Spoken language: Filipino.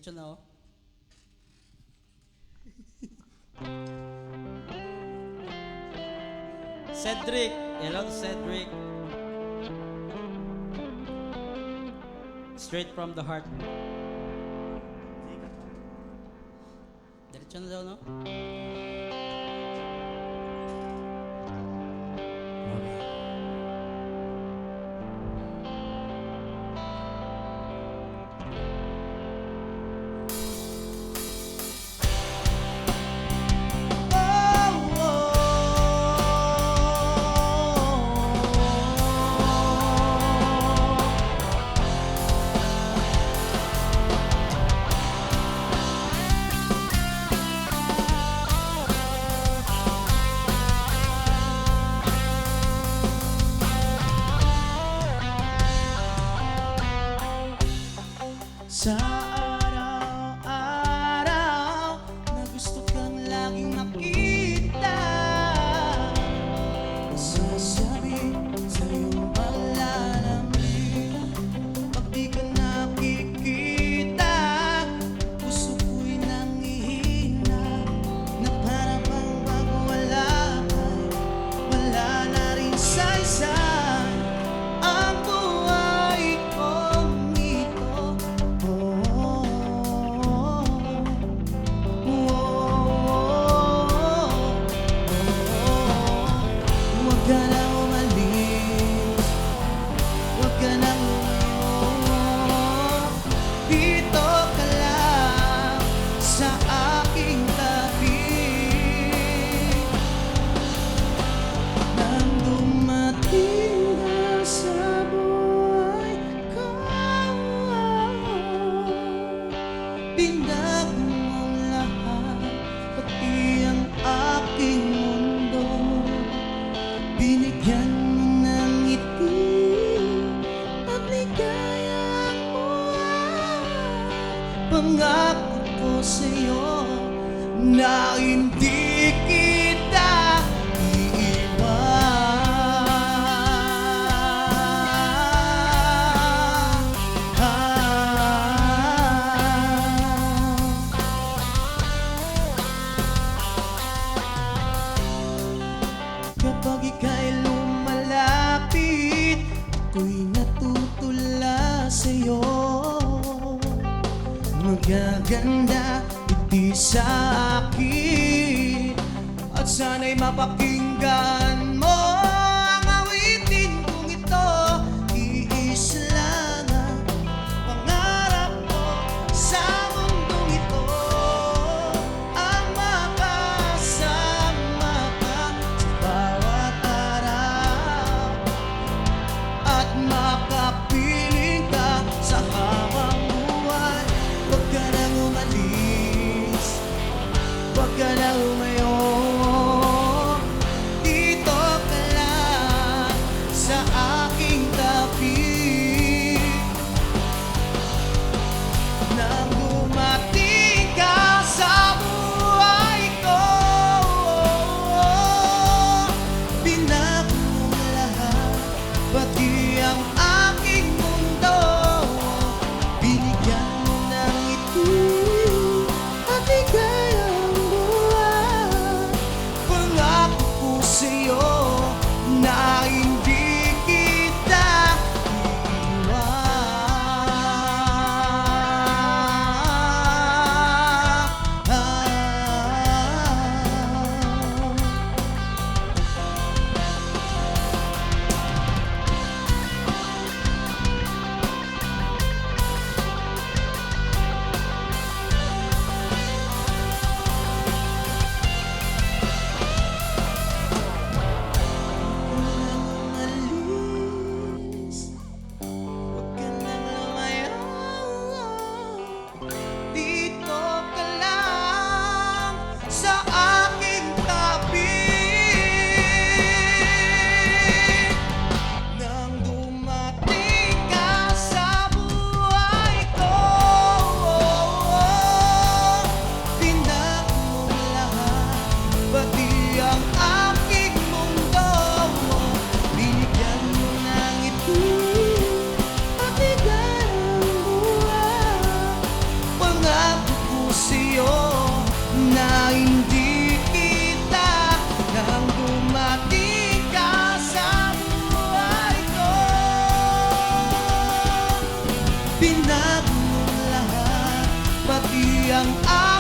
Diretso na oh. Cedric. Hello, Cedric. Straight from the heart. Diretso na daw, no? Sa araw-araw na gusto kang laging makita, nasasabi sa'yo malalamig. Pag di ka nakikita, puso ko'y nangihina, na para bang pag wala ka'y wala na rin saysay ang buhay kong ito. Huwag ka na umalis, huwag ka na lumayo, dito ka lang sa aking tabi. Nang dumating ka sa buhay ko, binago mong lahat, pati ang aking mundo. Binigyan mo ng ngiti at ligayang buhay. Pangako ko sa'yo na hindi kita iiwan. Kapag ika'y lumalapit, ako'y natutula sa'yo. Magaganda iti sa akin, at sana'y mapakinggan mo ang awitin kong ito. Iisa lang ang pangarap ko sa mundong ito, ang makasama ka sa bawat araw, at makapiling ka sa habang buhay. Huwag ka nang umalis, huwag ka na lumayo, dito ka lang sa aking tabi. Nang dumating ka sa buhay ko, binago mo lahat, pati ang aking mundo. Binigyan mo ng ngiti at ligayang buhay. ang